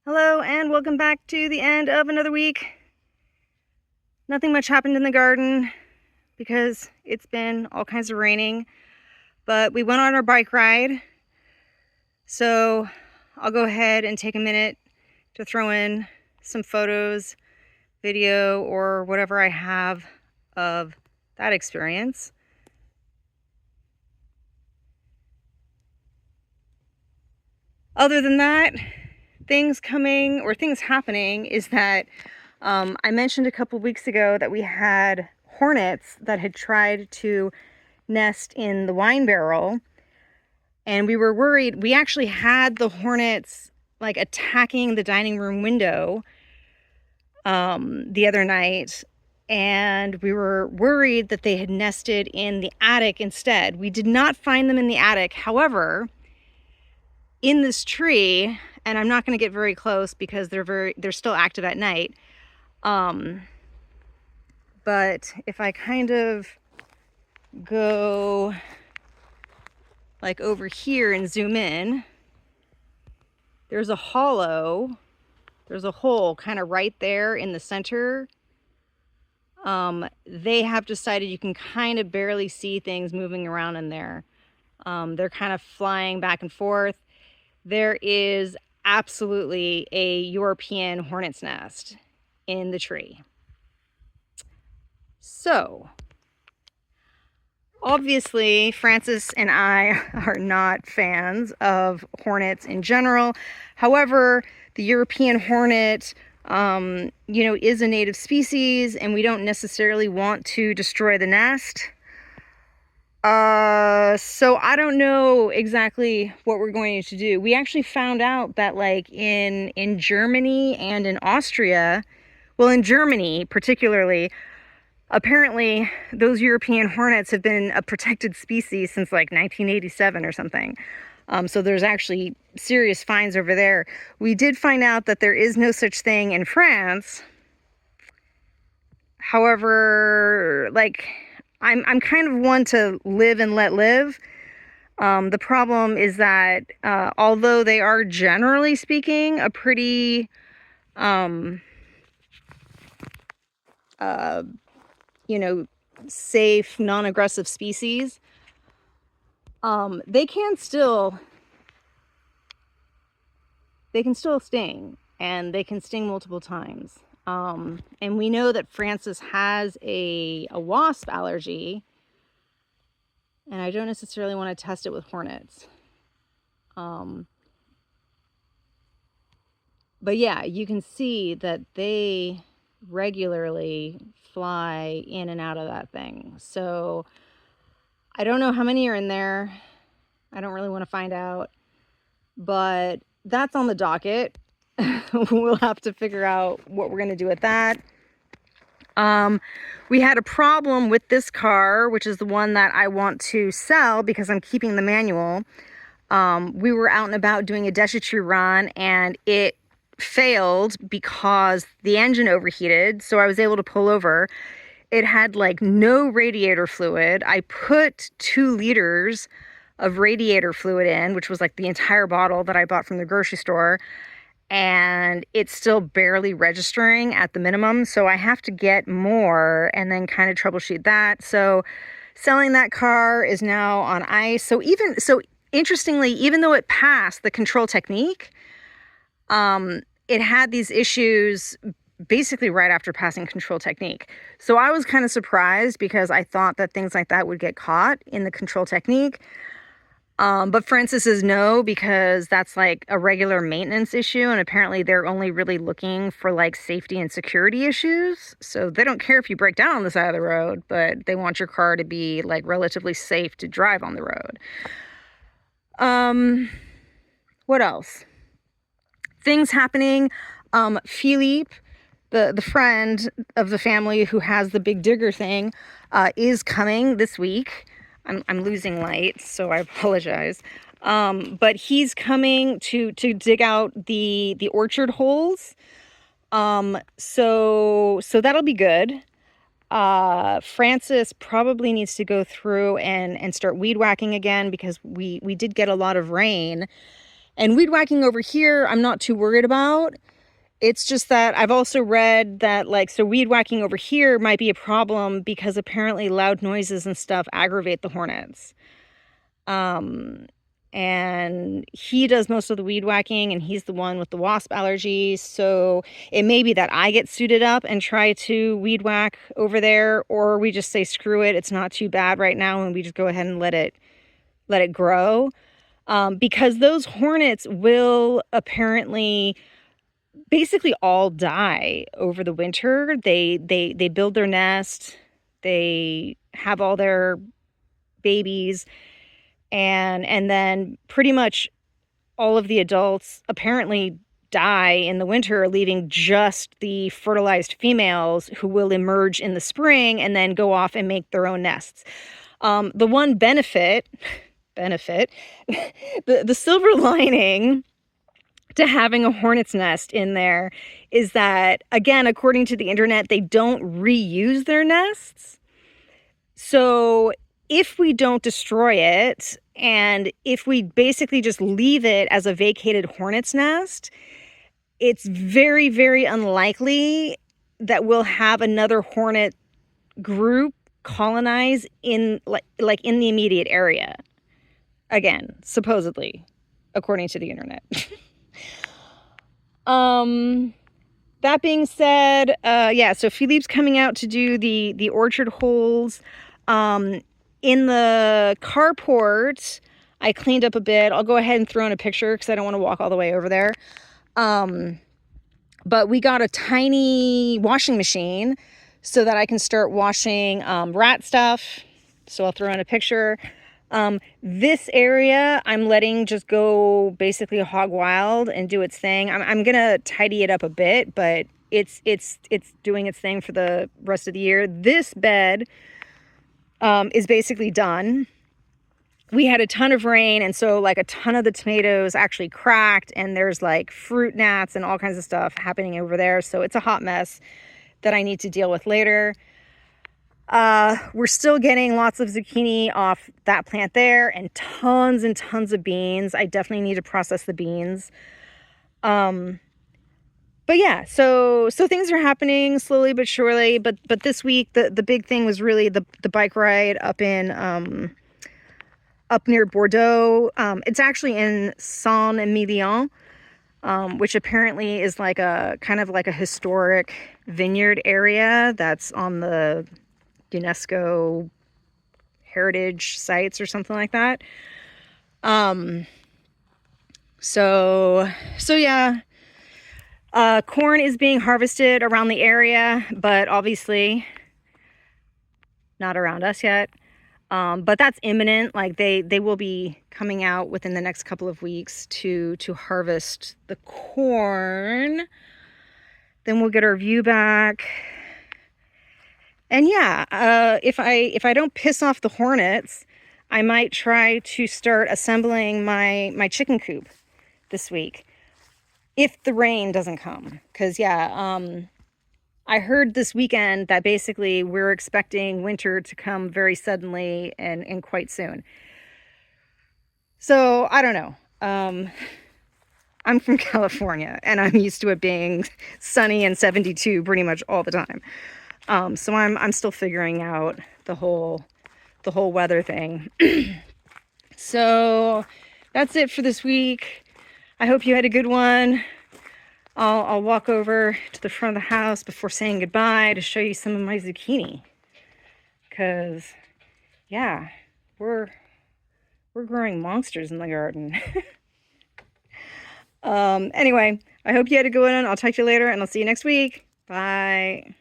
Hello and welcome back to the end of another week. Nothing much happened in the garden because it's been all kinds of raining, but we went on our bike ride. So I'll go ahead and take a minute to throw in some photos, video, or whatever I have of that experience. Other than that, things happening is that I mentioned a couple weeks ago that we had hornets that had tried to nest in the wine barrel, and we were worried. We actually had the hornets like attacking the dining room window the other night, and we were worried that they had nested in the attic instead. We did not find them in the attic. However, in this tree, and I'm not going to get very close because they're still active at night. But if I kind of go like over here and zoom in, there's a hole kind of right there in the center. They have decided you can kind of barely see things moving around in there. They're kind of flying back and forth. There is absolutely a European hornet's nest in the tree. So, obviously, Francis and I are not fans of hornets in general. However, the European hornet, is a native species, and we don't necessarily want to destroy the nest. So I don't know exactly what we're going to do. We actually found out that like in Germany and in Austria, well, in Germany particularly, apparently those European hornets have been a protected species since like 1987 or something. So there's actually serious fines over there. We did find out that there is no such thing in France. However, like I'm kind of one to live and let live. The problem is that although they are generally speaking a pretty safe, non-aggressive species, they can still sting, and they can sting multiple times. And we know that Francis has a wasp allergy, and I don't necessarily want to test it with hornets. But yeah, you can see that they regularly fly in and out of that thing. So I don't know how many are in there. I don't really want to find out, but that's on the docket. We'll have to figure out what we're going to do with that. We had a problem with this car, which is the one that I want to sell because I'm keeping the manual. We were out and about doing a desultory run, and it failed because the engine overheated. So I was able to pull over. It had like no radiator fluid. I put 2 liters of radiator fluid in, which was like the entire bottle that I bought from the grocery store, and it's still barely registering at the minimum. So I have to get more and then kind of troubleshoot that. So selling that car is now on ice. So interestingly, even though it passed the control technique, it had these issues basically right after passing control technique. So I was kind of surprised because I thought that things like that would get caught in the control technique. But Francis says no, because that's like a regular maintenance issue, and apparently they're only really looking for like safety and security issues. So they don't care if you break down on the side of the road, but they want your car to be like relatively safe to drive on the road. What else? Things happening. Philippe, the friend of the family who has the big digger thing, is coming this week. I'm losing light, so I apologize. But he's coming to dig out the orchard holes. So that'll be good. Francis probably needs to go through and start weed whacking again, because we did get a lot of rain, And weed whacking over here, I'm not too worried about. It's just that I've also read that, like, so weed whacking over here might be a problem because apparently loud noises and stuff aggravate the hornets. Um, and he does most of the weed whacking, and he's the one with the wasp allergies. So it may be that I get suited up and try to weed whack over there, or we just say screw it, it's not too bad right now, and we just go ahead and let it grow. Because those hornets will apparently basically all die over the winter. They build their nest, they have all their babies, and then pretty much all of the adults apparently die in the winter, leaving just the fertilized females who will emerge in the spring and then go off and make their own nests. The one benefit, the silver lining to having a hornet's nest in there is that, again, according to the internet, they don't reuse their nests. So if we don't destroy it, and if we basically just leave it as a vacated hornet's nest, it's very, very unlikely that we'll have another hornet group colonize in like in the immediate area. Again, supposedly, according to the internet. That being said, yeah, so Philippe's coming out to do the orchard holes. In the carport, I cleaned up a bit. I'll go ahead and throw in a picture because I don't want to walk all the way over there. But we got a tiny washing machine so that I can start washing rat stuff. So I'll throw in a picture. This area I'm letting just go basically hog wild and do its thing. I'm gonna tidy it up a bit, but it's doing its thing for the rest of the year. This bed is basically done. We had a ton of rain, and so like a ton of the tomatoes actually cracked, and there's like fruit gnats and all kinds of stuff happening over there. So it's a hot mess that I need to deal with later. We're still getting lots of zucchini off that plant there, and tons of beans. I definitely need to process the beans. But yeah, so things are happening slowly but surely. But this week, the big thing was really the bike ride up near Bordeaux. It's actually in Saint Émilion, which apparently is like a kind of like a historic vineyard area that's on the UNESCO heritage sites or something like that. So yeah. Corn is being harvested around the area, but obviously not around us yet. But that's imminent. Like they will be coming out within the next couple of weeks to harvest the corn. Then we'll get our view back. And yeah, if I don't piss off the hornets, I might try to start assembling my chicken coop this week. If the rain doesn't come. Because, yeah, I heard this weekend that basically we're expecting winter to come very suddenly and quite soon. So, I don't know. I'm from California, and I'm used to it being sunny and 72 pretty much all the time. So I'm still figuring out the whole weather thing. So, that's it for this week. I hope you had a good one. I'll walk over to the front of the house before saying goodbye to show you some of my zucchini. Because, yeah, we're growing monsters in the garden. Anyway, I hope you had a good one. I'll talk to you later, and I'll see you next week. Bye.